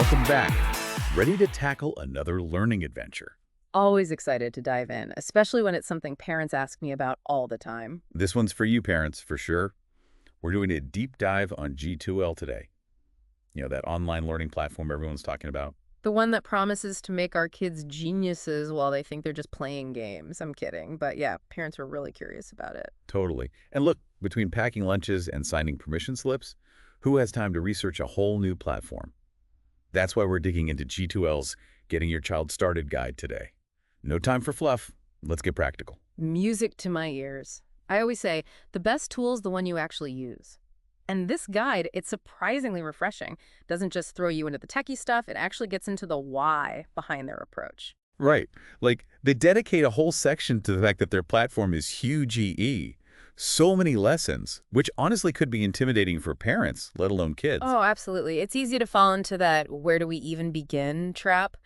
welcome back. Ready to tackle another learning adventure? Always excited to dive in, especially when it's something parents ask me about all the time. This one's for you parents, for sure. We're doing a deep dive on G2L today. You know, that online learning platform everyone's talking about. The one that promises to make our kids geniuses while they think they're just playing games. I'm kidding. But yeah, parents are really curious about it. Totally. And look, between packing lunches and signing permission slips, who has time to research a whole new platform? That's why we're digging into G2L's Getting Your Child Started guide today. No time for fluff. Let's get practical. Music to my ears. I always say, the best tool is the one you actually use. And this guide, it's surprisingly refreshing. Doesn't just throw you into the techie stuff, it actually gets into the why behind their approach. Right. Like, they dedicate a whole section to the fact that their platform is huge EE. So many lessons, which honestly could be intimidating for parents, let alone kids. Oh, absolutely. It's easy to fall into that where do we even begin trap.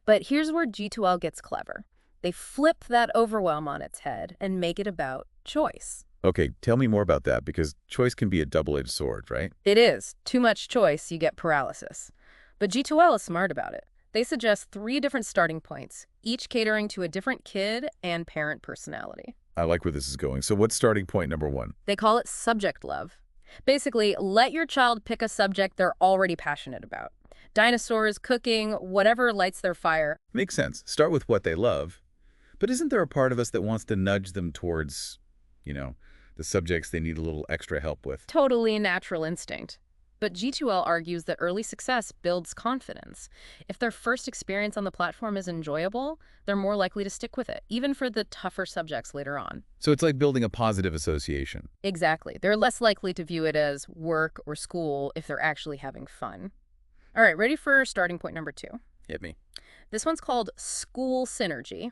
But here's where G2L gets clever. They flip that overwhelm on its head and make it about choice. Okay, tell me more about that, because choice can be a double-edged sword, right? It is. Too much choice, you get paralysis. But G2L is smart about it. They suggest 3 different starting points, each catering to a different kid and parent personality. I like where this is going. So what's starting point number 1? They call it subject love. Basically, let your child pick a subject they're already passionate about. Dinosaurs, cooking, whatever lights their fire. Makes sense. Start with what they love. But isn't there a part of us that wants to nudge them towards, the subjects they need a little extra help with? Totally natural instinct. But G2L argues that early success builds confidence. If their first experience on the platform is enjoyable, they're more likely to stick with it, even for the tougher subjects later on. So it's like building a positive association. Exactly. They're less likely to view it as work or school if they're actually having fun. All right, ready for starting point number 2? Hit me. This one's called school synergy.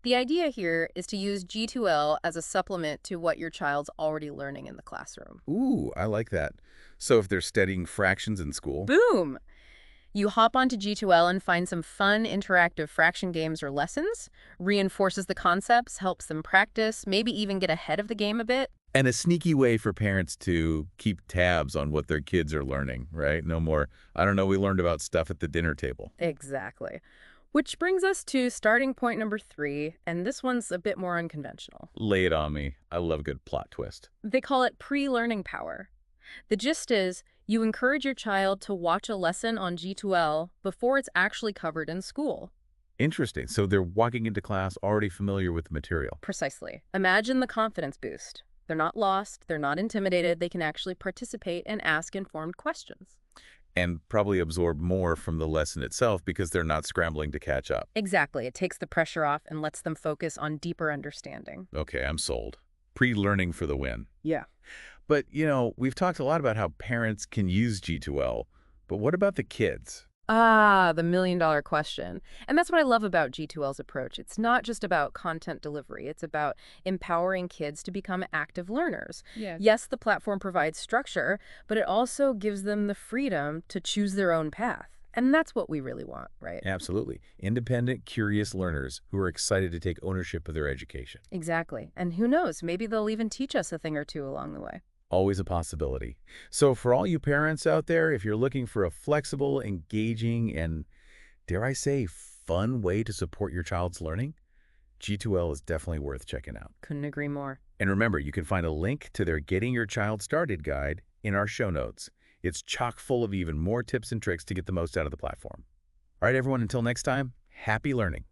The idea here is to use G2L as a supplement to what your child's already learning in the classroom. Ooh, I like that. So if they're studying fractions in school. Boom! You hop onto G2L and find some fun, interactive fraction games or lessons, reinforces the concepts, helps them practice, maybe even get ahead of the game a bit. And a sneaky way for parents to keep tabs on what their kids are learning, right? No more, I don't know, we learned about stuff at the dinner table. Exactly. Which brings us to starting point number 3, and this one's a bit more unconventional. Lay it on me. I love a good plot twist. They call it pre-learning power. The gist is, you encourage your child to watch a lesson on G2L before it's actually covered in school. Interesting. So they're walking into class already familiar with the material. Precisely. Imagine the confidence boost. They're not lost, they're not intimidated, they can actually participate and ask informed questions. And probably absorb more from the lesson itself because they're not scrambling to catch up. Exactly. It takes the pressure off and lets them focus on deeper understanding. Okay, I'm sold. Pre-learning for the win. Yeah. But, we've talked a lot about how parents can use G2L, but what about the kids? Ah, the million-dollar question. And that's what I love about G2L's approach. It's not just about content delivery. It's about empowering kids to become active learners. Yes. Yes, the platform provides structure, but it also gives them the freedom to choose their own path. And that's what we really want, right? Absolutely. Independent, curious learners who are excited to take ownership of their education. Exactly. And who knows, maybe they'll even teach us a thing or two along the way. Always a possibility. So for all you parents out there, if you're looking for a flexible, engaging, and, dare I say, fun way to support your child's learning, G2L is definitely worth checking out. Couldn't agree more. And remember, you can find a link to their Getting Your Child Started guide in our show notes. It's chock full of even more tips and tricks to get the most out of the platform. All right, everyone, until next time, happy learning.